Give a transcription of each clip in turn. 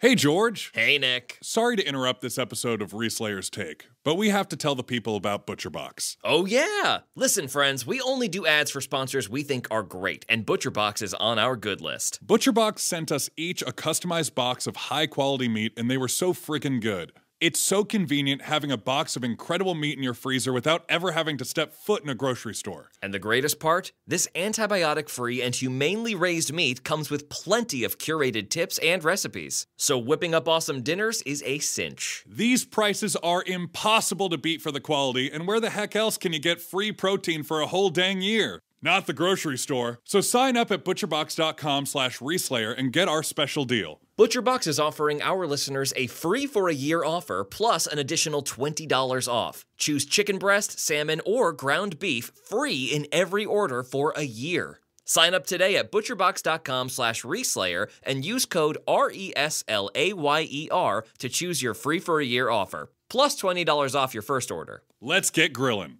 Hey, George. Hey, Nick. Sorry to interrupt this episode of Reslayer's Take, but we have to tell the people about ButcherBox. Oh, yeah. Listen, friends, we only do ads for sponsors we think are great, and ButcherBox is on our good list. ButcherBox sent us each a customized box of high-quality meat, and they were so freaking good. It's so convenient having a box of incredible meat in your freezer without ever having to step foot in a grocery store. And the greatest part? This antibiotic-free and humanely raised meat comes with plenty of curated tips and recipes. So whipping up awesome dinners is a cinch. These prices are impossible to beat for the quality, and where the heck else can you get free protein for a whole dang year? Not the grocery store. So sign up at butcherbox.com/reslayer and get our special deal. ButcherBox is offering our listeners a free for a year offer plus an additional $20 off. Choose chicken breast, salmon, or ground beef free in every order for a year. Sign up today at butcherbox.com/reslayer and use code RESLAYER to choose your free for a year offer, plus $20 off your first order. Let's get grilling.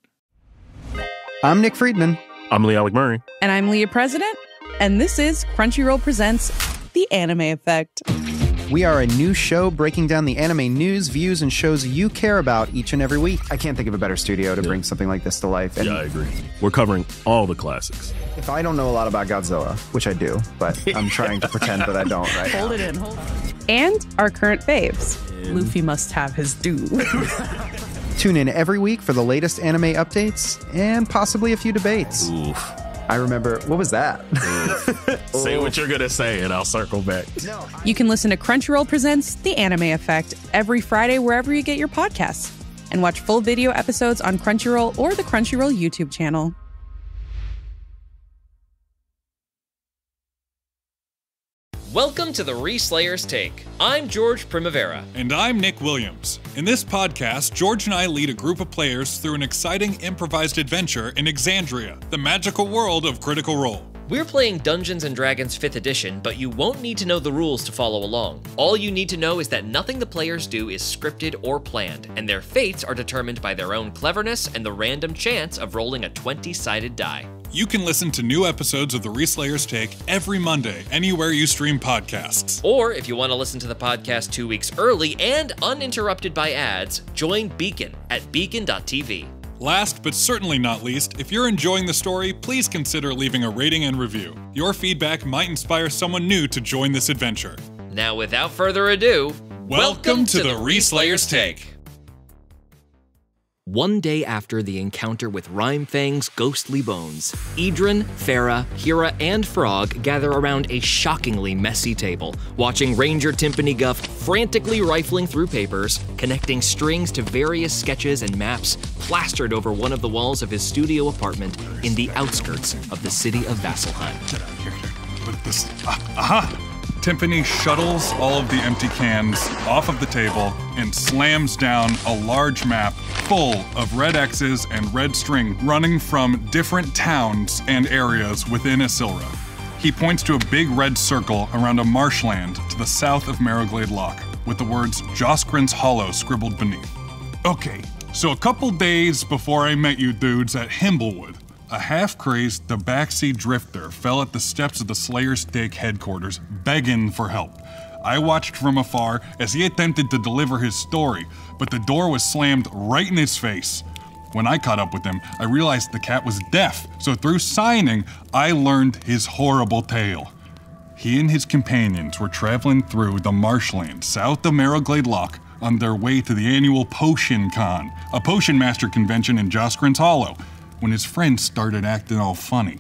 I'm Nick Friedman. I'm Lee Alec Murray. And I'm Leah President, and this is Crunchyroll Presents The Anime Effect. We are a new show breaking down the anime news, views, and shows you care about each and every week. I can't think of a better studio to bring something like this to life. And yeah, I agree. We're covering all the classics. if I don't know a lot about Godzilla, which I do, but I'm trying to pretend that I don't right Hold now. it in, hold it. And our current faves. Luffy must have his due. Tune in every week for the latest anime updates and possibly a few debates. Oof. I remember, what was that? Say what you're going to say and I'll circle back. You can listen to Crunchyroll Presents The Anime Effect every Friday wherever you get your podcasts. And watch full video episodes on Crunchyroll or the Crunchyroll YouTube channel. Welcome to the Reslayer's Take. I'm George Primavera. And I'm Nick Williams. In this podcast, George and I lead a group of players through an exciting improvised adventure in Exandria, the magical world of Critical Role. We're playing Dungeons & Dragons 5th edition, but you won't need to know the rules to follow along. All you need to know is that nothing the players do is scripted or planned, and their fates are determined by their own cleverness and the random chance of rolling a 20-sided die. You can listen to new episodes of the Reslayer's Take every Monday, anywhere you stream podcasts. Or if you want to listen to the podcast 2 weeks early and uninterrupted by ads, join Beacon at beacon.tv. Last but certainly not least, if you're enjoying the story, please consider leaving a rating and review. Your feedback might inspire someone new to join this adventure. Now, without further ado, welcome to the Reslayer's Take. One day after the encounter with Rhymefang's ghostly bones, Idrin, Farah, Hira, and Frog gather around a shockingly messy table, watching Ranger Timpani Guff frantically rifling through papers, connecting strings to various sketches and maps plastered over one of the walls of his studio apartment in the outskirts of the city of Vasselheim. Look at this. Timpani shuttles all of the empty cans off of the table and slams down a large map full of red X's and red string running from different towns and areas within Issylra. He points to a big red circle around a marshland to the south of Marrowglade Loch, with the words Josgren's Hollow scribbled beneath. Okay, so a couple days before I met you dudes at Himblewood, a half-crazed Tabaxi drifter fell at the steps of the Slayer's Take headquarters, begging for help. I watched from afar as he attempted to deliver his story, but the door was slammed right in his face. When I caught up with him, I realized the cat was deaf, so through signing, I learned his horrible tale. He and his companions were traveling through the marshland south of Marrowglade Loch on their way to the annual Potion Con, a potion master convention in Josgren's Hollow, when his friends started acting all funny,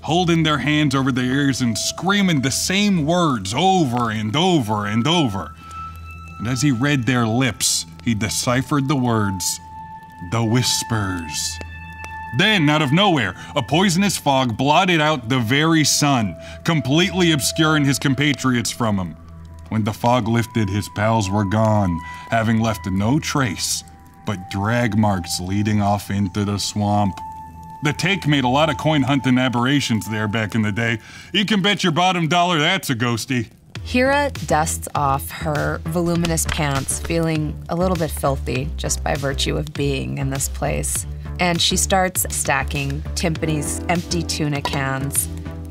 holding their hands over their ears and screaming the same words over and over and over. And as he read their lips, he deciphered the words, "The Whispers." Then, out of nowhere, a poisonous fog blotted out the very sun, completely obscuring his compatriots from him. When the fog lifted, his pals were gone, having left no trace but drag marks leading off into the swamp. The Take made a lot of coin hunting aberrations there back in the day. You can bet your bottom dollar that's a ghosty. Hira dusts off her voluminous pants, feeling a little bit filthy just by virtue of being in this place. And she starts stacking Timpani's empty tuna cans,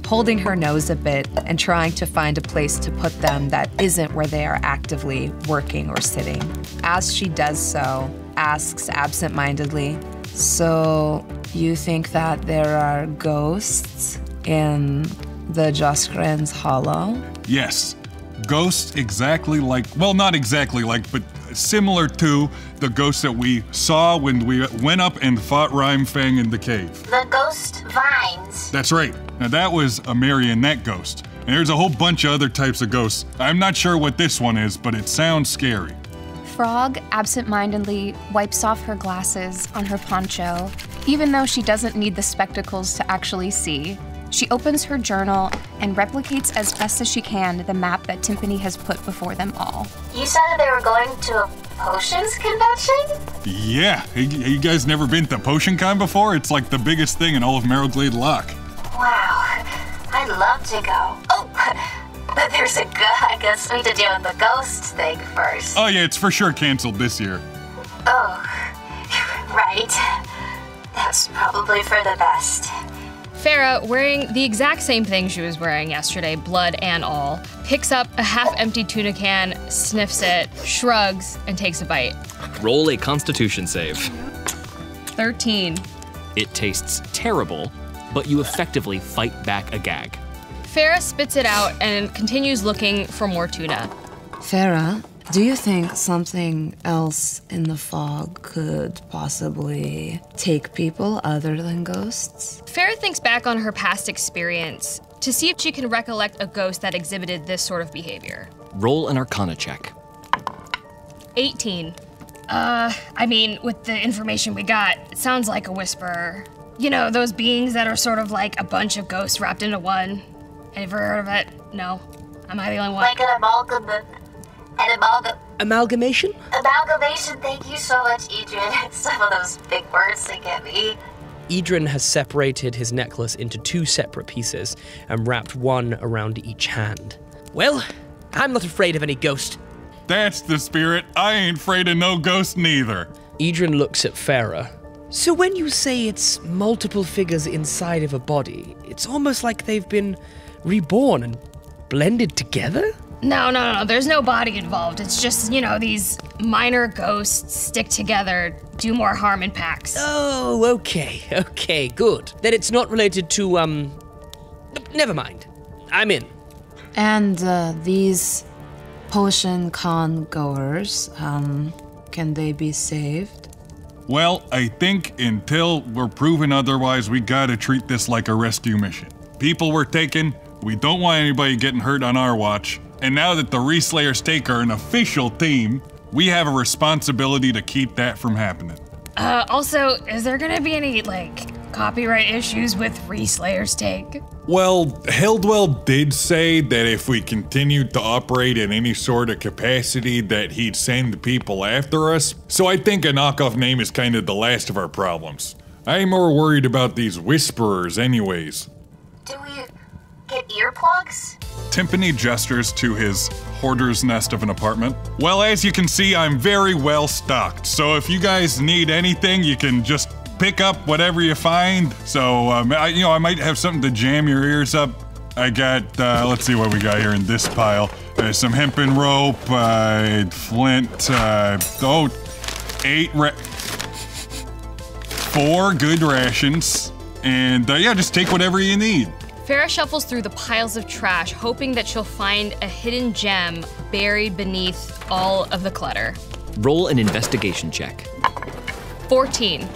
holding her nose a bit and trying to find a place to put them that isn't where they are actively working or sitting. As she does so, asks absentmindedly, "So, you think that there are ghosts in the Josgren's hollow?" Yes. Ghosts exactly like, well, not exactly like, but similar to the ghosts that we saw when we went up and fought Rhymefang in the cave. The ghost vines. That's right. Now that was a marionette ghost. And there's a whole bunch of other types of ghosts. I'm not sure what this one is, but it sounds scary. Frog absentmindedly wipes off her glasses on her poncho, even though she doesn't need the spectacles to actually see. She opens her journal and replicates as best as she can the map that Timpani has put before them all. You said that they were going to a potions convention? Yeah, you guys never been to PotionCon before? It's like the biggest thing in all of Marrowglade Lock. Wow, I'd love to go. Oh, but there's I guess we need to deal with the ghost thing first. Oh yeah, it's for sure canceled this year. Oh, right. That's probably for the best. Farah, wearing the exact same thing she was wearing yesterday, blood and all, picks up a half-empty tuna can, sniffs it, shrugs, and takes a bite. Roll a Constitution save. 13. It tastes terrible, but you effectively fight back a gag. Farah spits it out and continues looking for more tuna. Farah, do you think something else in the fog could possibly take people other than ghosts? Farah thinks back on her past experience to see if she can recollect a ghost that exhibited this sort of behavior. Roll an Arcana check. 18. I mean, with the information we got, it sounds like a whisperer. You know, those beings that are sort of like a bunch of ghosts wrapped into one. Ever heard of it? No. Am I the only one? Like an Amalgamation? Amalgamation, thank you so much, Idrin. Some of those big words they get me. Idrin has separated his necklace into 2 separate pieces and wrapped one around each hand. Well, I'm not afraid of any ghost. That's the spirit. I ain't afraid of no ghost neither. Idrin looks at Farah. So when you say it's multiple figures inside of a body, it's almost like they've been reborn and blended together? No, there's no body involved. It's just, you know, these minor ghosts stick together, do more harm in packs. Oh, okay, good. Then it's not related to, never mind. I'm in. And these potion con goers, can they be saved? Well, I think until we're proven otherwise, we gotta treat this like a rescue mission. People were taken, we don't want anybody getting hurt on our watch, and now that the Reslayers take are an official team, we have a responsibility to keep that from happening. Also, is there gonna be any, copyright issues with Reslayers take? Well, Hildwell did say that if we continued to operate in any sort of capacity that he'd send people after us, so I think a knockoff name is kind of the last of our problems. I'm more worried about these whisperers anyways. Do we get earplugs? Timpani gestures to his hoarder's nest of an apartment. Well, as you can see, I'm very well stocked, so if you guys need anything, you can just pick up whatever you find. So, I might have something to jam your ears up. I got, let's see what we got here in this pile. There's some hempen rope, flint, 4 good rations, and just take whatever you need. Farah shuffles through the piles of trash, hoping that she'll find a hidden gem buried beneath all of the clutter. Roll an investigation check. 14.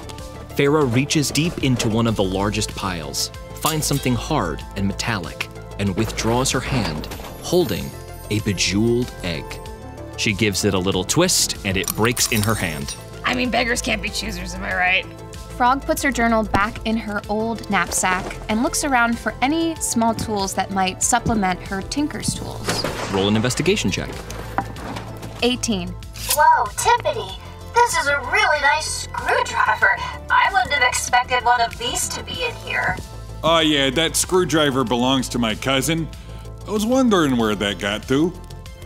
Farah reaches deep into one of the largest piles, finds something hard and metallic, and withdraws her hand, holding a bejeweled egg. She gives it a little twist, and it breaks in her hand. I mean, beggars can't be choosers, am I right? Frog puts her journal back in her old knapsack and looks around for any small tools that might supplement her tinker's tools. Roll an investigation check. 18. Whoa, Timpani, this is a really nice screwdriver. I wouldn't have expected one of these to be in here. Oh yeah, that screwdriver belongs to my cousin. I was wondering where that got to.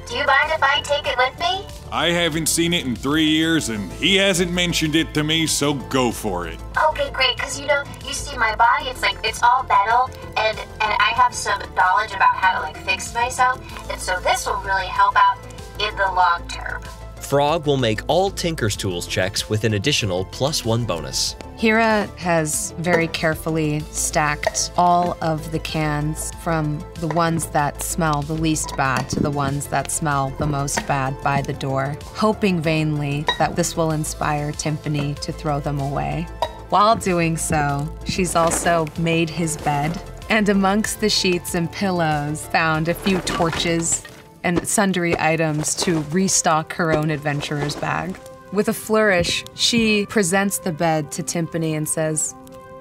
Do you mind if I take it with me? I haven't seen it in 3 years, and he hasn't mentioned it to me, so go for it. Okay, great, because you see my body, it's all metal, and I have some knowledge about how to like fix myself, and so this will really help out in the long term. Frog will make all Tinker's Tools checks with an additional +1 bonus. Hira has very carefully stacked all of the cans from the ones that smell the least bad to the ones that smell the most bad by the door, hoping vainly that this will inspire Timpani to throw them away. While doing so, she's also made his bed, and amongst the sheets and pillows found a few torches and sundry items to restock her own adventurer's bag. With a flourish, she presents the bed to Timpani and says,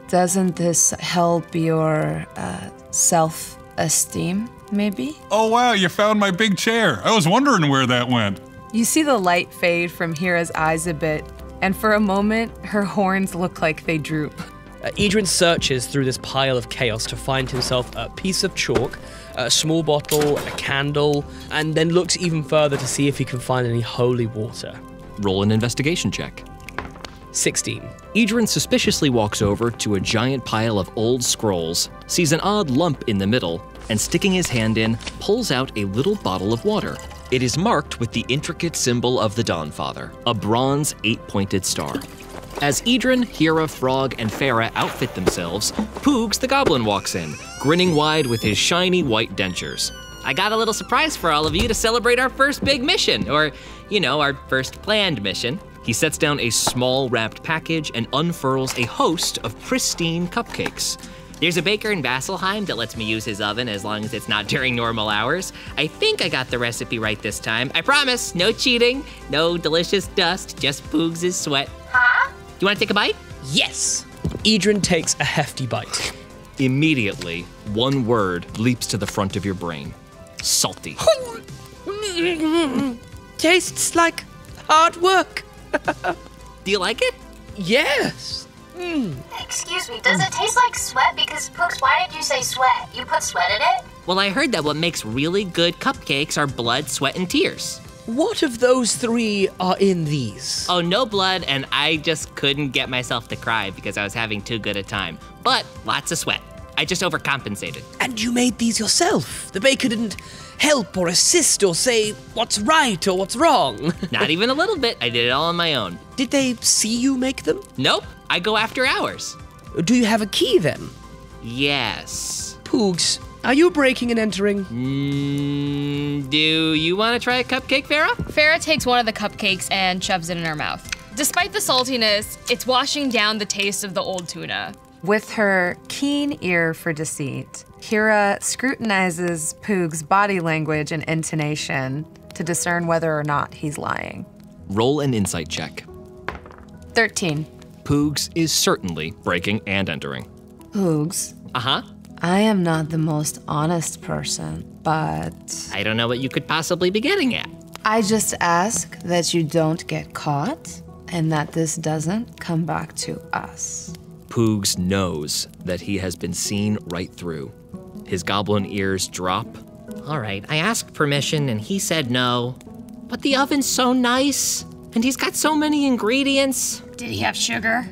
"Doesn't this help your self-esteem, maybe?" Oh wow, you found my big chair. I was wondering where that went. You see the light fade from Hira's eyes a bit, and for a moment, her horns look like they droop. Idrin searches through this pile of chaos to find himself a piece of chalk, a small bottle, a candle, and then looks even further to see if he can find any holy water. Roll an investigation check. 16. Idrin suspiciously walks over to a giant pile of old scrolls, sees an odd lump in the middle, and sticking his hand in, pulls out a little bottle of water. It is marked with the intricate symbol of the Dawnfather, a bronze 8-pointed star. As Idrin, Hira, Frog, and Farah outfit themselves, Poogs the Goblin walks in, grinning wide with his shiny white dentures. I got a little surprise for all of you to celebrate our first big mission, or, you know, our first planned mission. He sets down a small wrapped package and unfurls a host of pristine cupcakes. There's a baker in Vasselheim that lets me use his oven as long as it's not during normal hours. I think I got the recipe right this time. I promise, no cheating, no delicious dust, just Poogs' sweat. Huh? You wanna take a bite? Yes! Idrin takes a hefty bite. Immediately, one word leaps to the front of your brain. Salty. Tastes like hard work. Do you like it? Yes. Excuse me, does it taste like sweat? Because, Pooks, why did you say sweat? You put sweat in it? Well, I heard that what makes really good cupcakes are blood, sweat, and tears. What of those three are in these? Oh, no blood, and I just couldn't get myself to cry because I was having too good a time. But lots of sweat. I just overcompensated. And you made these yourself? The baker didn't help or assist or say what's right or what's wrong? Not even a little bit. I did it all on my own. Did they see you make them? Nope. I go after hours. Do you have a key then? Yes. Poogs, are you breaking and entering? Do you want to try a cupcake, Farah? Farah takes one of the cupcakes and shoves it in her mouth. Despite the saltiness, it's washing down the taste of the old tuna. With her keen ear for deceit, Hira scrutinizes Poog's body language and intonation to discern whether or not he's lying. Roll an insight check. 13. Poogs is certainly breaking and entering. Poogs, Uh-huh. I am not the most honest person, but I don't know what you could possibly be getting at. I just ask that you don't get caught and that this doesn't come back to us. Poogs knows that he has been seen right through. His goblin ears drop. All right, I asked permission and he said no. But the oven's so nice, and he's got so many ingredients. Did he have sugar?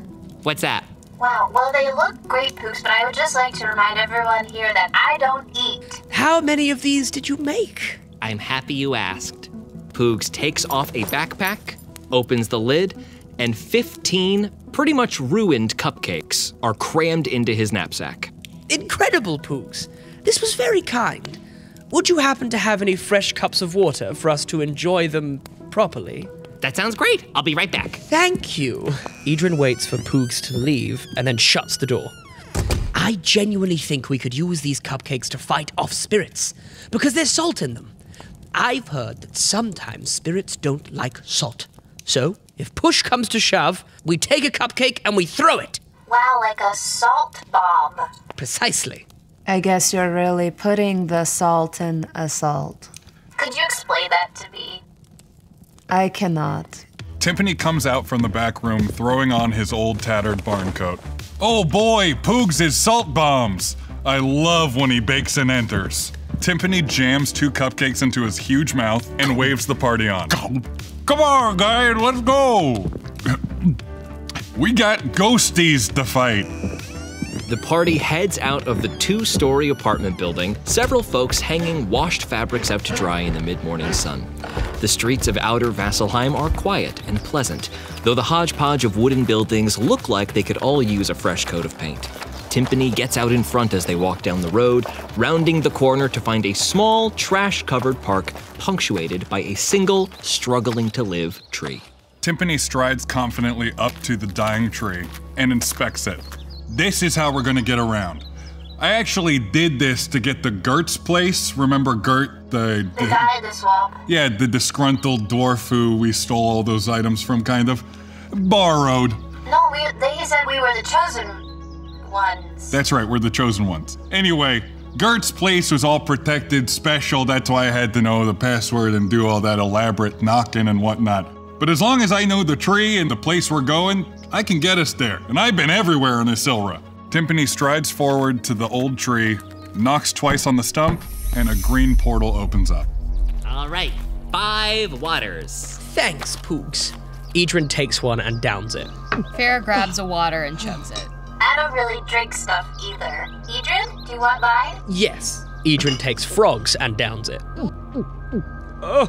What's that? Wow, well, they look great, Pooks, but I would just like to remind everyone here that I don't eat. How many of these did you make? I'm happy you asked. Poogs takes off a backpack, opens the lid, and 15 pretty much ruined cupcakes are crammed into his knapsack. Incredible, Poogs. This was very kind. Would you happen to have any fresh cups of water for us to enjoy them properly? That sounds great. I'll be right back. Thank you. Idrin waits for Poogs to leave and then shuts the door. I genuinely think we could use these cupcakes to fight off spirits, because there's salt in them. I've heard that sometimes spirits don't like salt. So, if push comes to shove, we take a cupcake and we throw it. Wow, like a salt bomb. Precisely. I guess you're really putting the salt in assault. Could you explain that to me? I cannot. Timpani comes out from the back room, throwing on his old tattered barn coat. Oh boy, Poogs is salt bombs! I love when he bakes and enters. Timpani jams 2 cupcakes into his huge mouth and waves the party on. Come on, guys, let's go! We got ghosties to fight. the party heads out of the 2-story apartment building, several folks hanging washed fabrics out to dry in the mid-morning sun. The streets of outer Vasselheim are quiet and pleasant, though the hodgepodge of wooden buildings look like they could all use a fresh coat of paint. Timpani gets out in front as they walk down the road, rounding the corner to find a small, trash-covered park punctuated by a single, struggling-to-live tree. Timpani strides confidently up to the dying tree and inspects it. This is how we're gonna get around. I actually did this to get the Gert's place. Remember Gert, the guy in the swamp? Yeah, the disgruntled dwarf who we stole all those items from, kind of. Borrowed. No, they said we were the chosen ones. That's right, we're the chosen ones. Anyway, Gert's place was all protected, special, that's why I had to know the password and do all that elaborate knocking and whatnot. But as long as I know the tree and the place we're going, I can get us there, and I've been everywhere in Issylra. Timpani strides forward to the old tree, knocks twice on the stump, and a green portal opens up. All right, 5 waters. Thanks, Poogs. Idrin takes one and downs it. Farah grabs a water and chugs it. I don't really drink stuff either. Idrin, do you want mine? Yes. Idrin takes frogs and downs it.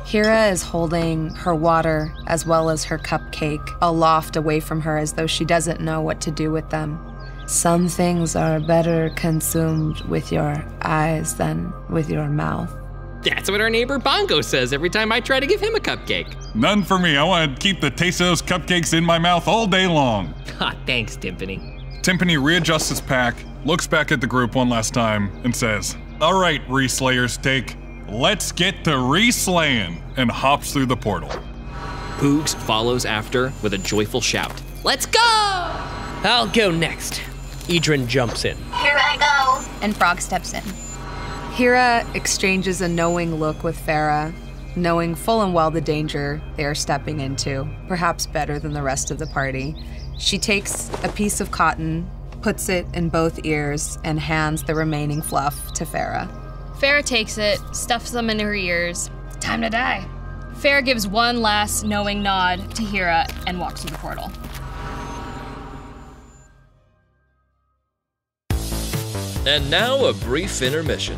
Hira is holding her water as well as her cupcake aloft away from her as though she doesn't know what to do with them. Some things are better consumed with your eyes than with your mouth. That's what our neighbor Bongo says every time I try to give him a cupcake. None for me. I want to keep the taste of those cupcakes in my mouth all day long. Ha, thanks, Timpani. Timpani readjusts his pack, looks back at the group one last time, and says, "All right, Reslayer's take. Let's get to reslaying," and hops through the portal. Poogs follows after with a joyful shout. Let's go! I'll go next. Idrin jumps in. Here I go. And Frog steps in. Hira exchanges a knowing look with Farah, knowing full and well the danger they are stepping into, perhaps better than the rest of the party. She takes a piece of cotton, puts it in both ears, and hands the remaining fluff to Farah. Farah takes it, stuffs them in her ears. Time to die. Farah gives one last knowing nod to Hira and walks through the portal. And now a brief intermission.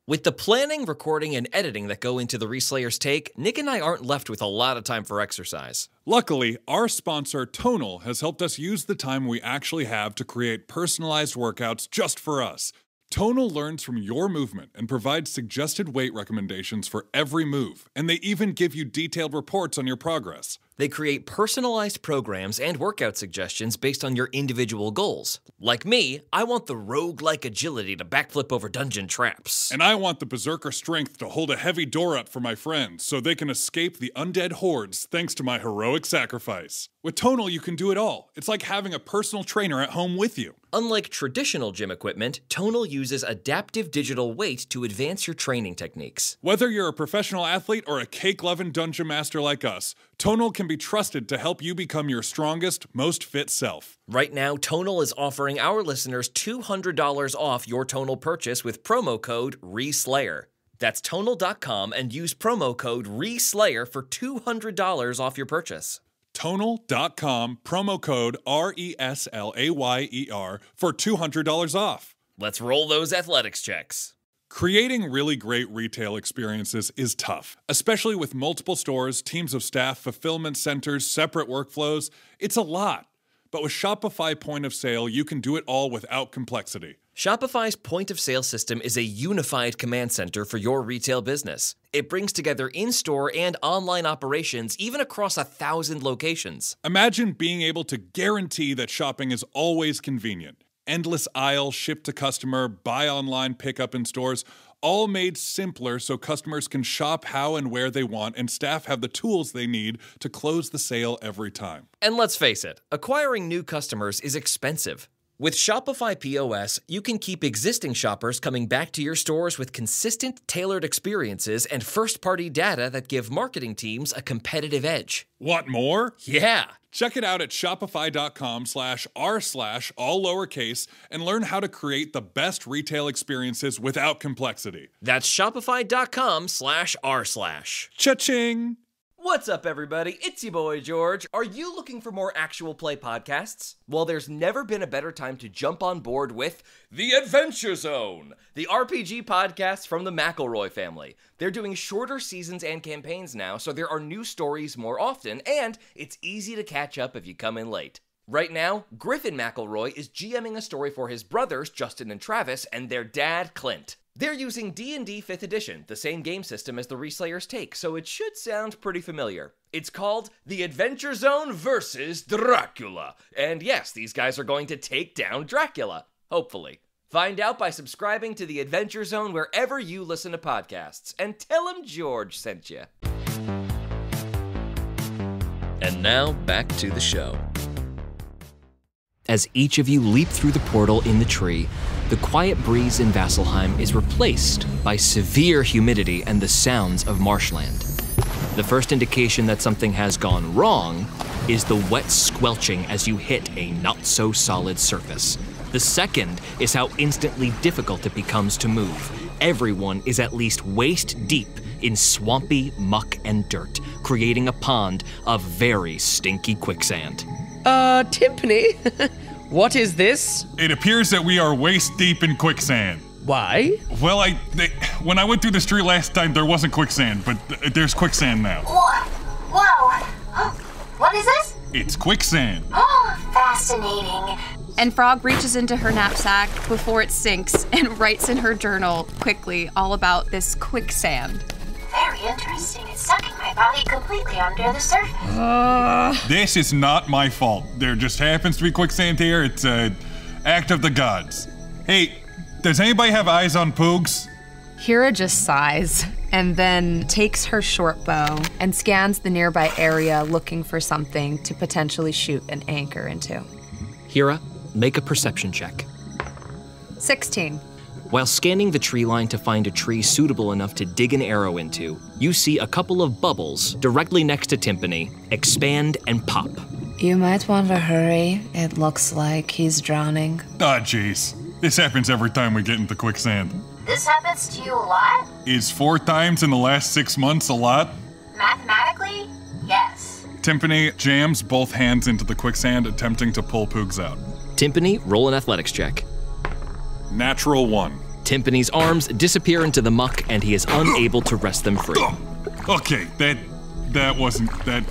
With the planning, recording, and editing that go into the Reslayer's Take, Nick and I aren't left with a lot of time for exercise. Luckily, our sponsor, Tonal, has helped us use the time we actually have to create personalized workouts just for us. Tonal learns from your movement and provides suggested weight recommendations for every move, and they even give you detailed reports on your progress. They create personalized programs and workout suggestions based on your individual goals. Like me, I want the rogue-like agility to backflip over dungeon traps. And I want the berserker strength to hold a heavy door up for my friends so they can escape the undead hordes thanks to my heroic sacrifice. With Tonal, you can do it all. It's like having a personal trainer at home with you. Unlike traditional gym equipment, Tonal uses adaptive digital weight to advance your training techniques. Whether you're a professional athlete or a cake-loving dungeon master like us, Tonal can be trusted to help you become your strongest, most fit self. Right now, Tonal is offering our listeners $200 off your Tonal purchase with promo code RESLAYER. That's Tonal.com and use promo code RESLAYER for $200 off your purchase. Tonal.com, promo code RESLAYER for $200 off. Let's roll those athletics checks. Creating really great retail experiences is tough, especially with multiple stores, teams of staff, fulfillment centers, separate workflows. It's a lot. But with Shopify Point of Sale, you can do it all without complexity. Shopify's point of sale system is a unified command center for your retail business. It brings together in-store and online operations even across 1,000 locations. Imagine being able to guarantee that shopping is always convenient. Endless aisle, ship to customer, buy online, pick up in stores, all made simpler so customers can shop how and where they want and staff have the tools they need to close the sale every time. And let's face it, acquiring new customers is expensive. With Shopify POS, you can keep existing shoppers coming back to your stores with consistent, tailored experiences and first-party data that give marketing teams a competitive edge. Want more? Yeah! Check it out at shopify.com/r/ all lowercase and learn how to create the best retail experiences without complexity. That's shopify.com/r/. Cha-ching! What's up, everybody? It's your boy, George. Are you looking for more actual play podcasts? Well, there's never been a better time to jump on board with The Adventure Zone, the RPG podcast from the McElroy family. They're doing shorter seasons and campaigns now, so there are new stories more often, and it's easy to catch up if you come in late. Right now, Griffin McElroy is GMing a story for his brothers, Justin and Travis, and their dad, Clint. They're using D&D 5th edition, the same game system as the Reslayer's Take, so it should sound pretty familiar. It's called The Adventure Zone vs. Dracula. And yes, these guys are going to take down Dracula. Hopefully. Find out by subscribing to The Adventure Zone wherever you listen to podcasts, and tell them George sent you. And now, back to the show. As each of you leap through the portal in the tree, the quiet breeze in Vasselheim is replaced by severe humidity and the sounds of marshland. The first indication that something has gone wrong is the wet squelching as you hit a not-so-solid surface. The second is how instantly difficult it becomes to move. Everyone is at least waist-deep in swampy muck and dirt, creating a pond of very stinky quicksand. Timpani, what is this? It appears that we are waist-deep in quicksand. Why? Well, when I went through the street last time, there wasn't quicksand, but there's quicksand now. Whoa! What is this? It's quicksand. Oh, fascinating. And Frog reaches into her knapsack before it sinks and writes in her journal quickly all about this quicksand. Very interesting. It's sucking my body completely under the surface. This is not my fault. There just happens to be quicksand here. It's an act of the gods. Hey, does anybody have eyes on Poogs? Hira just sighs and then takes her short bow and scans the nearby area looking for something to potentially shoot an anchor into. Hira, make a perception check. 16. While scanning the tree line to find a tree suitable enough to dig an arrow into, you see a couple of bubbles directly next to Timpani expand and pop. You might want to hurry. It looks like he's drowning. Ah, jeez. This happens every time we get into quicksand. This happens to you a lot? Is 4 times in the last 6 months a lot? Mathematically, yes. Timpani jams both hands into the quicksand, attempting to pull Poogs out. Timpani, roll an athletics check. Natural 1. Timpani's arms disappear into the muck, and he is unable to wrest them free. Okay, that wasn't that.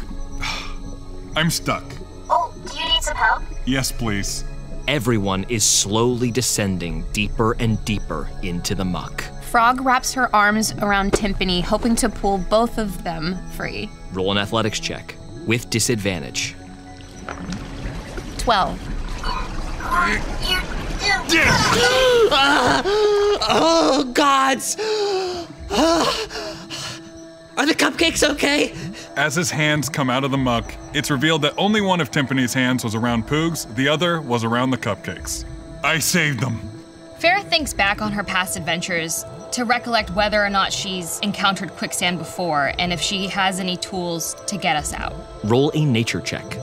I'm stuck. Oh, do you need some help? Yes, please. Everyone is slowly descending deeper and deeper into the muck. Frog wraps her arms around Timpani, hoping to pull both of them free. Roll an athletics check with disadvantage. 12. Oh, gods! Are the cupcakes okay? As his hands come out of the muck, it's revealed that only one of Timpani's hands was around Poogs, the other was around the cupcakes. I saved them. Farah thinks back on her past adventures to recollect whether or not she's encountered quicksand before and if she has any tools to get us out. Roll a nature check.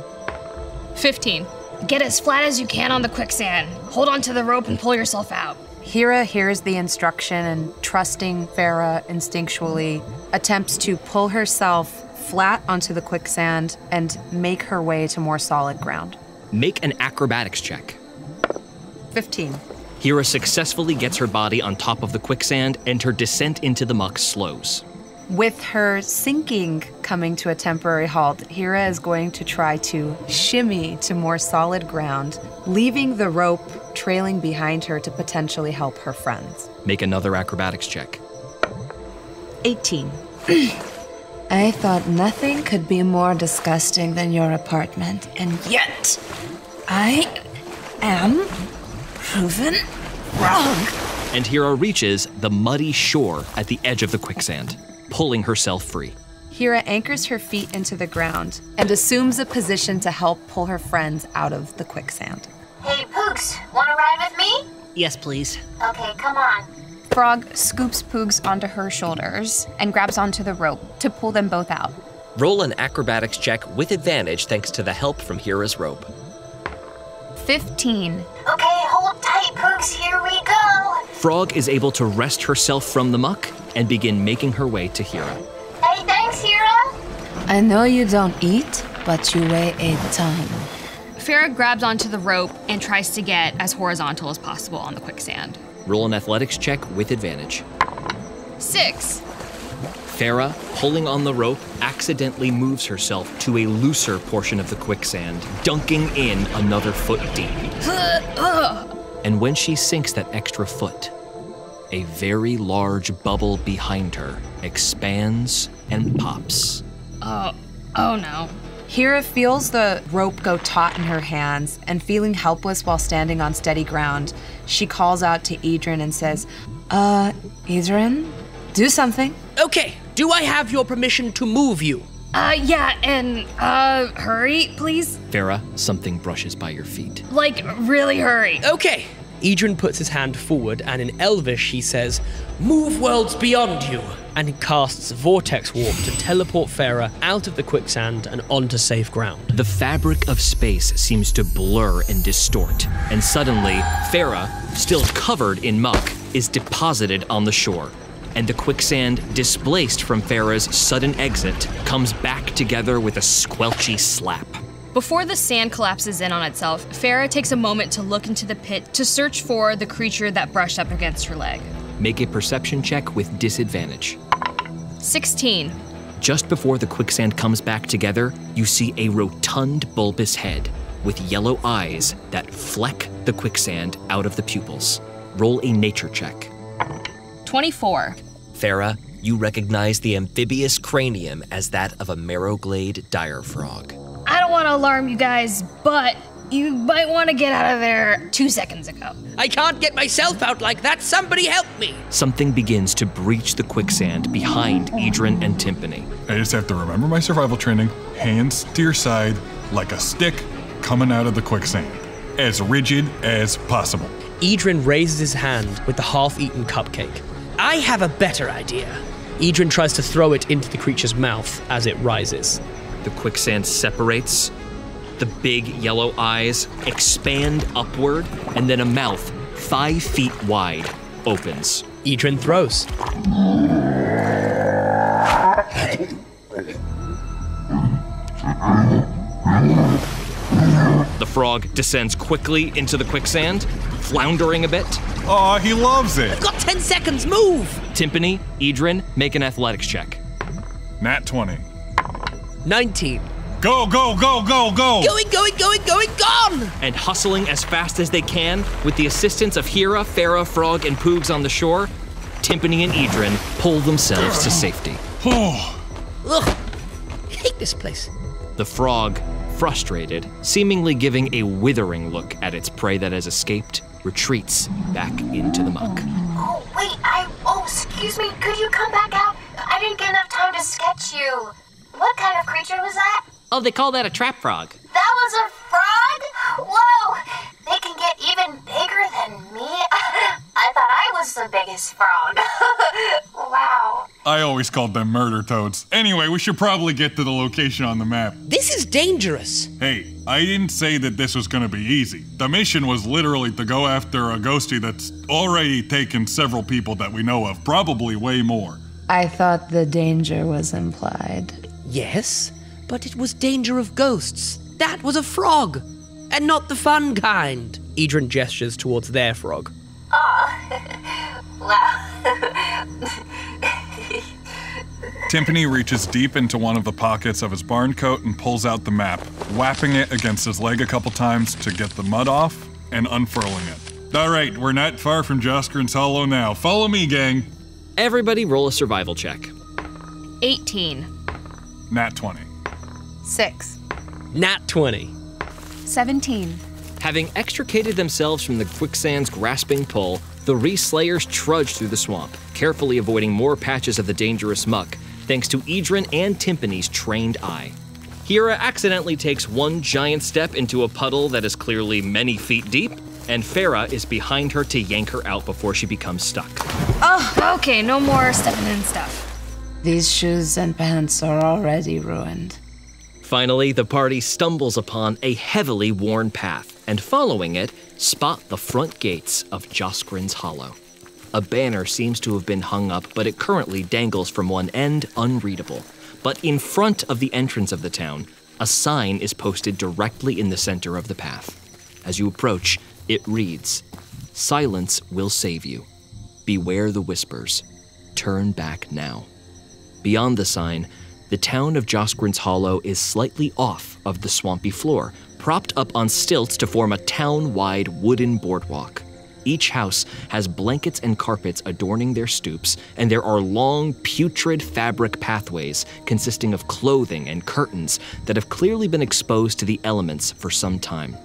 15. Get as flat as you can on the quicksand. Hold onto the rope and pull yourself out. Hira hears the instruction and, trusting Farah instinctually, attempts to pull herself flat onto the quicksand and make her way to more solid ground. Make an acrobatics check. 15. Hira successfully gets her body on top of the quicksand, and her descent into the muck slows. With her sinking coming to a temporary halt, Hira is going to try to shimmy to more solid ground, leaving the rope trailing behind her to potentially help her friends. Make another acrobatics check. 18. I thought nothing could be more disgusting than your apartment, and yet I am proven wrong. And Hira reaches the muddy shore at the edge of the quicksand, pulling herself free. Hira anchors her feet into the ground and assumes a position to help pull her friends out of the quicksand. Hey, Poogs, wanna ride with me? Yes, please. Okay, come on. Frog scoops Poogs onto her shoulders and grabs onto the rope to pull them both out. Roll an acrobatics check with advantage thanks to the help from Hira's rope. 15. Okay, hold tight, Poogs, here we go. Frog is able to wrest herself from the muck and begin making her way to Hira. Hey, thanks, Hira. I know you don't eat, but you weigh a ton. Farah grabs onto the rope and tries to get as horizontal as possible on the quicksand. Roll an athletics check with advantage. 6. Farah, pulling on the rope, accidentally moves herself to a looser portion of the quicksand, dunking in another foot deep. And when she sinks that extra foot, a very large bubble behind her expands and pops. Oh no. Hira feels the rope go taut in her hands, and feeling helpless while standing on steady ground, she calls out to Idrin and says, Idrin, do something. Okay, do I have your permission to move you? Yeah, and, hurry, please? Farah, something brushes by your feet. Like, really hurry. Okay. Idrin puts his hand forward, and in Elvish he says, "Move worlds beyond you," and he casts Vortex Warp to teleport Farah out of the quicksand and onto safe ground. The fabric of space seems to blur and distort, and suddenly, Farah, still covered in muck, is deposited on the shore. And the quicksand, displaced from Farah's sudden exit, comes back together with a squelchy slap. Before the sand collapses in on itself, Farah takes a moment to look into the pit to search for the creature that brushed up against her leg. Make a perception check with disadvantage. 16. Just before the quicksand comes back together, you see a rotund, bulbous head with yellow eyes that fleck the quicksand out of the pupils. Roll a nature check. 24. Farah, you recognize the amphibious cranium as that of a marrowglade dire frog. I don't want to alarm you guys, but you might want to get out of there 2 seconds ago. I can't get myself out like that. Somebody help me. Something begins to breach the quicksand behind Idrin and Timpani. I just have to remember my survival training. Hands to your side, like a stick coming out of the quicksand. As rigid as possible. Idrin raises his hand with the half-eaten cupcake. I have a better idea. Idrin tries to throw it into the creature's mouth as it rises. The quicksand separates, the big yellow eyes expand upward, and then a mouth 5 feet wide opens. Idrin throws. The frog descends quickly into the quicksand, floundering a bit. Aw, he loves it. I've got 10 seconds, move! Timpani, Idrin, make an athletics check. Nat 20. 19. Go, go, go, go, go! Going, gone! And hustling as fast as they can, with the assistance of Hira, Farah, Frog, and Poogs on the shore, Timpani and Idrin pull themselves to safety. Ugh, I hate this place. The frog, frustrated, seemingly giving a withering look at its prey that has escaped, retreats back into the muck. Oh, wait, excuse me, could you come back out? I didn't get enough time to sketch you. What kind of creature was that? Oh, they call that a trap frog. That was a frog? Whoa! They can get even bigger than me. I thought I was the biggest frog. Wow. I always called them murder toads. Anyway, we should probably get to the location on the map. This is dangerous. Hey, I didn't say that this was gonna be easy. The mission was literally to go after a ghostie that's already taken several people that we know of, probably way more. I thought the danger was implied. Yes, but it was danger of ghosts. That was a frog, and not the fun kind. Idrin gestures towards their frog. Wow. Timpani reaches deep into one of the pockets of his barn coat and pulls out the map, whapping it against his leg a couple times to get the mud off and unfurling it. All right, we're not far from Josgren's Hollow now. Follow me, gang. Everybody roll a survival check. 18. Nat 20. 6. Nat 20. 17. Having extricated themselves from the quicksand's grasping pull, the Re-Slayers trudge through the swamp, carefully avoiding more patches of the dangerous muck, thanks to Idrin and Timpani's trained eye. Hira accidentally takes one giant step into a puddle that is clearly many feet deep, and Farah is behind her to yank her out before she becomes stuck. Oh, okay, no more stepping in stuff. These shoes and pants are already ruined. Finally, the party stumbles upon a heavily worn path, and following it, spot the front gates of Josgren's Hollow. A banner seems to have been hung up, but it currently dangles from one end, unreadable. But in front of the entrance of the town, a sign is posted directly in the center of the path. As you approach, it reads, "Silence will save you. Beware the whispers. Turn back now." Beyond the sign, the town of Josgren's Hollow is slightly off of the swampy floor, propped up on stilts to form a town-wide wooden boardwalk. Each house has blankets and carpets adorning their stoops, and there are long, putrid fabric pathways consisting of clothing and curtains that have clearly been exposed to the elements for some time.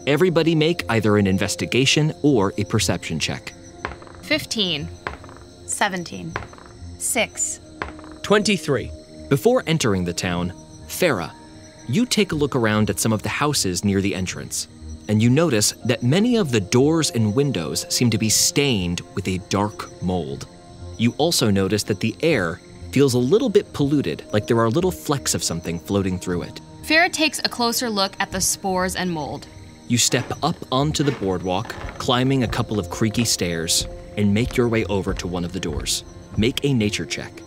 Everybody make either an investigation or a perception check. 15. 17. 6. 23. Before entering the town, Farah, you take a look around at some of the houses near the entrance, and you notice that many of the doors and windows seem to be stained with a dark mold. You also notice that the air feels a little bit polluted, like there are little flecks of something floating through it. Farah takes a closer look at the spores and mold. You step up onto the boardwalk, climbing a couple of creaky stairs, and make your way over to one of the doors. Make a nature check.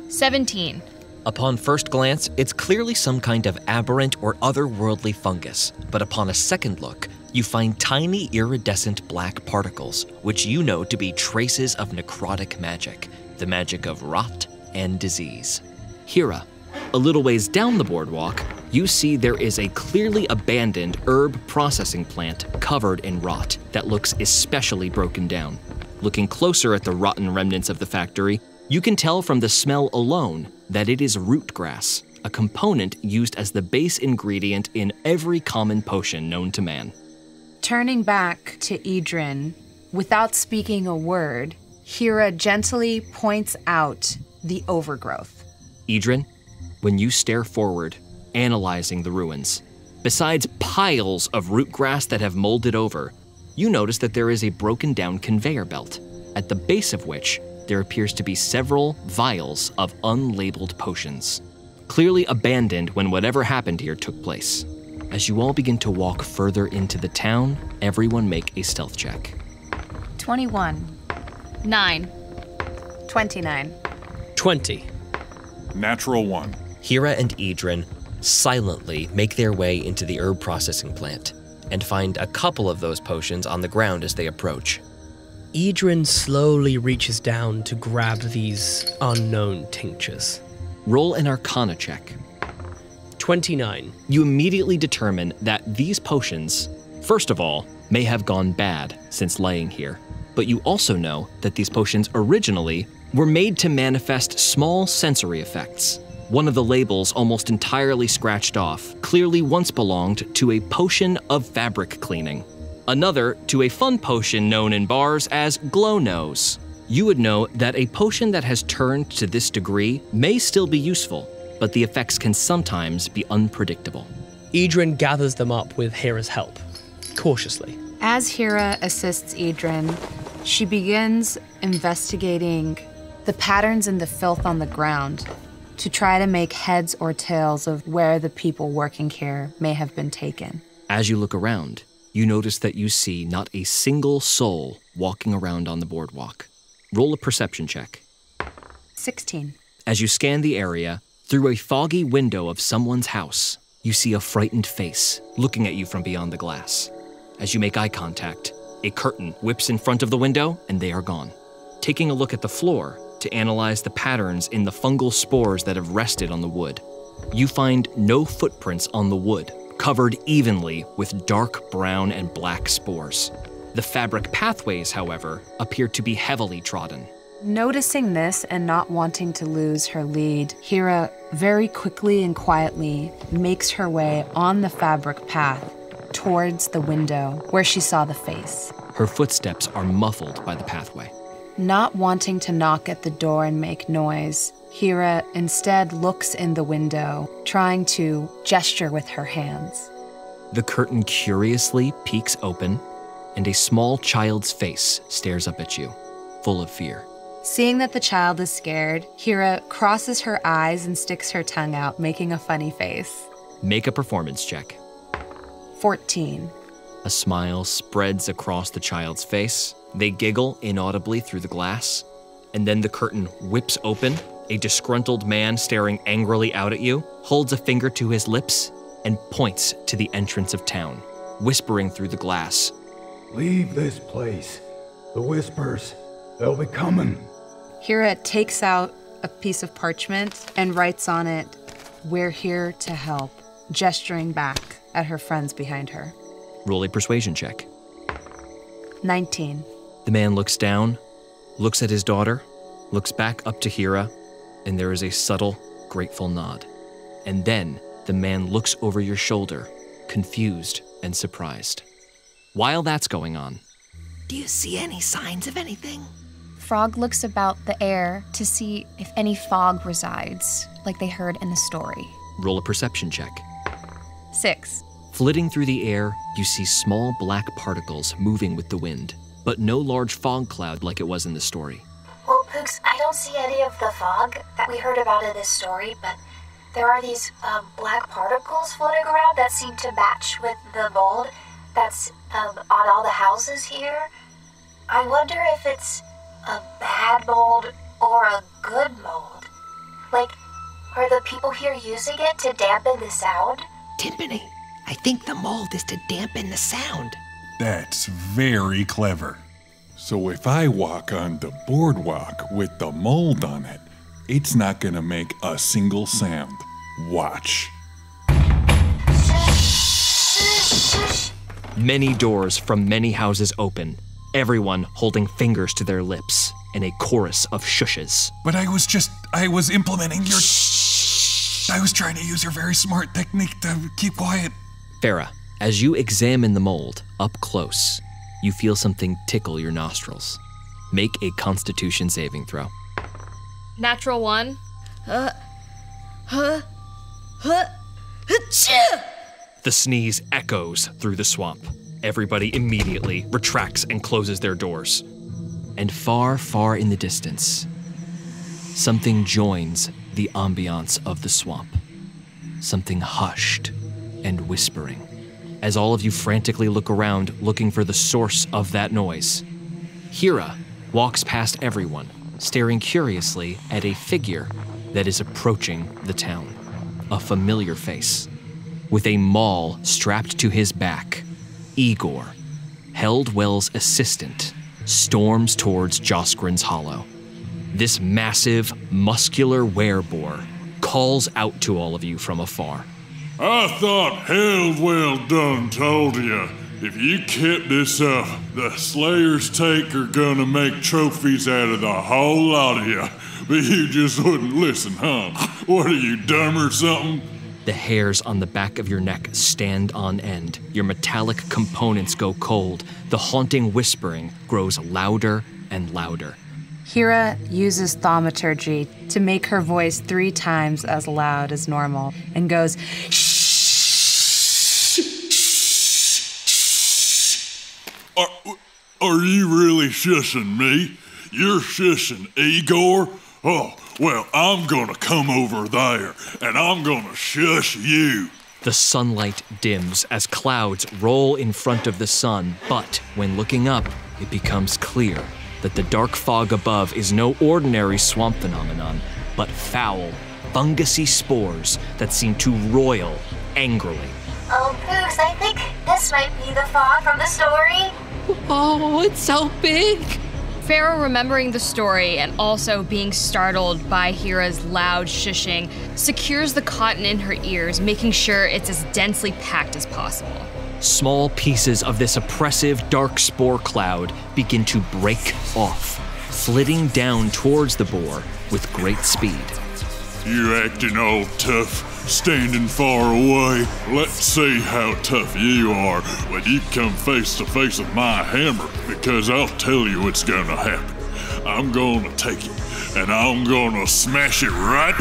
17. Upon first glance, it's clearly some kind of aberrant or otherworldly fungus, but upon a second look, you find tiny iridescent black particles, which you know to be traces of necrotic magic, the magic of rot and disease. Hira, a little ways down the boardwalk, you see there is a clearly abandoned herb processing plant covered in rot that looks especially broken down. Looking closer at the rotten remnants of the factory, you can tell from the smell alone that it is root grass, a component used as the base ingredient in every common potion known to man. Turning back to Idrin, without speaking a word, Hira gently points out the overgrowth. Idrin, when you stare forward, analyzing the ruins, besides piles of root grass that have molded over, you notice that there is a broken down conveyor belt, at the base of which there appears to be several vials of unlabeled potions, clearly abandoned when whatever happened here took place. As you all begin to walk further into the town, everyone make a stealth check. 21. 9. 29. 20. Natural 1. Hira and Idrin silently make their way into the herb processing plant and find a couple of those potions on the ground as they approach. Idrin slowly reaches down to grab these unknown tinctures. Roll an Arcana check. 29. You immediately determine that these potions, first of all, may have gone bad since laying here, but you also know that these potions originally were made to manifest small sensory effects. One of the labels, almost entirely scratched off, clearly once belonged to a potion of fabric cleaning. Another to a fun potion known in bars as Glow Nose. You would know that a potion that has turned to this degree may still be useful, but the effects can sometimes be unpredictable. Idrin gathers them up with Hira's help, cautiously. As Hira assists Idrin, she begins investigating the patterns in the filth on the ground to try to make heads or tails of where the people working here may have been taken. As you look around, you notice that you see not a single soul walking around on the boardwalk. Roll a perception check. 16. As you scan the area, through a foggy window of someone's house, you see a frightened face looking at you from beyond the glass. As you make eye contact, a curtain whips in front of the window and they are gone. Taking a look at the floor to analyze the patterns in the fungal spores that have rested on the wood, you find no footprints on the wood, covered evenly with dark brown and black spores. The fabric pathways, however, appear to be heavily trodden. Noticing this and not wanting to lose her lead, Hira very quickly and quietly makes her way on the fabric path towards the window where she saw the face. Her footsteps are muffled by the pathway. Not wanting to knock at the door and make noise, Hira instead looks in the window, trying to gesture with her hands. The curtain curiously peeks open, and a small child's face stares up at you, full of fear. Seeing that the child is scared, Hira crosses her eyes and sticks her tongue out, making a funny face. Make a performance check. 14. A smile spreads across the child's face. They giggle inaudibly through the glass, and then the curtain whips open, A disgruntled man staring angrily out at you holds a finger to his lips and points to the entrance of town, whispering through the glass. Leave this place. The whispers, they'll be coming. Hira takes out a piece of parchment and writes on it, "We're here to help," gesturing back at her friends behind her. Roll a persuasion check. 19. The man looks down, looks at his daughter, looks back up to Hira, and there is a subtle, grateful nod. And then the man looks over your shoulder, confused and surprised. While that's going on, Do you see any signs of anything? Frog looks about the air to see if any fog resides, like they heard in the story. roll a perception check. 6. Flitting through the air, you see small black particles moving with the wind, but no large fog cloud like it was in the story. Well, Pooks, I don't see any of the fog that we heard about in this story, but there are these black particles floating around that seem to match with the mold that's on all the houses here. I wonder if it's a bad mold or a good mold. Like, are the people here using it to dampen the sound? Timpani, I think the mold is to dampen the sound. That's very clever. So if I walk on the boardwalk with the mold on it, it's not gonna make a single sound. Watch. Many doors from many houses open, everyone holding fingers to their lips in a chorus of shushes. But I was implementing your... I was trying to use your very smart technique to keep quiet. Farah, as you examine the mold up close, you feel something tickle your nostrils. Make a Constitution saving throw. Natural 1. The sneeze echoes through the swamp. Everybody immediately retracts and closes their doors. And far, far in the distance, something joins the ambiance of the swamp. Something hushed and whispering. As all of you frantically look around, looking for the source of that noise, Hira walks past everyone, staring curiously at a figure that is approaching the town. A familiar face. With a maul strapped to his back, Igor, Heldwell's assistant, storms towards Josgren's Hollow. This massive, muscular wereboar calls out to all of you from afar. I thought Heldwell done told you, if you kept this up, the Slayer's Take are gonna make trophies out of the whole lot of you. But you just wouldn't listen, huh? What are you, dumb or something? The hairs on the back of your neck stand on end. Your metallic components go cold. The haunting whispering grows louder and louder. Hira uses thaumaturgy to make her voice 3 times as loud as normal and goes, Are you really shushing me? You're shushing Igor? Oh, well, I'm gonna come over there, and I'm gonna shush you. The sunlight dims as clouds roll in front of the sun, but when looking up, it becomes clear that the dark fog above is no ordinary swamp phenomenon, but foul, fungusy spores that seem to roil angrily. Oh, Pooks, I think this might be the fog from the story. Oh, it's so big. Pharaoh, remembering the story and also being startled by Hira's loud shushing, secures the cotton in her ears, making sure it's as densely packed as possible. Small pieces of this oppressive dark spore cloud begin to break off, flitting down towards the boar with great speed. You acting all tough, standing far away. Let's see how tough you are when you come face to face with my hammer, because I'll tell you what's gonna happen. I'm gonna take it, and I'm gonna smash it right.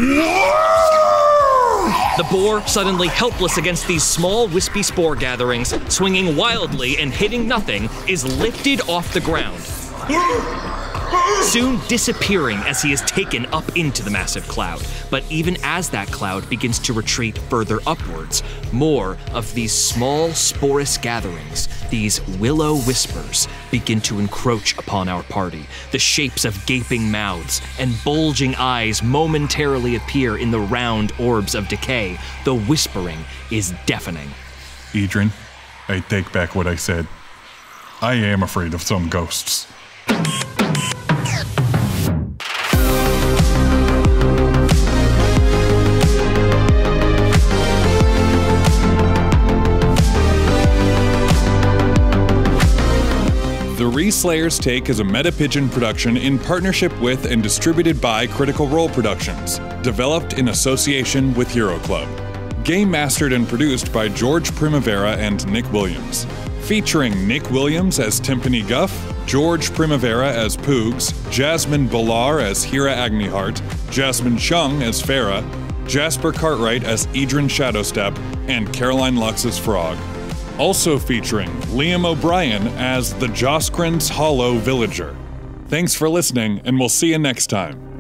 The boar, suddenly helpless against these small, wispy spore gatherings, swinging wildly and hitting nothing, is lifted off the ground. soon disappearing as he is taken up into the massive cloud. But even as that cloud begins to retreat further upwards, more of these small sporous gatherings, these willow whispers, begin to encroach upon our party. The shapes of gaping mouths and bulging eyes momentarily appear in the round orbs of decay. The whispering is deafening. Idrin, I take back what I said. I am afraid of some ghosts. The Reslayer's Take is a Meta Pigeon production in partnership with and distributed by Critical Role Productions, developed in association with Hero Club. Game mastered and produced by George Primavera and Nick Williams. Featuring Nick Williams as Timpani Guff, George Primavera as Poogs, Jasmine Bhullar as Hira Agniheart, Jasmine Chiong as Farah, Jasper Cartwright as Idrin Shadowstep, and Caroline Lux as Frog. Also featuring Liam O'Brien as the Josgren's Hollow Villager. Thanks for listening, and we'll see you next time.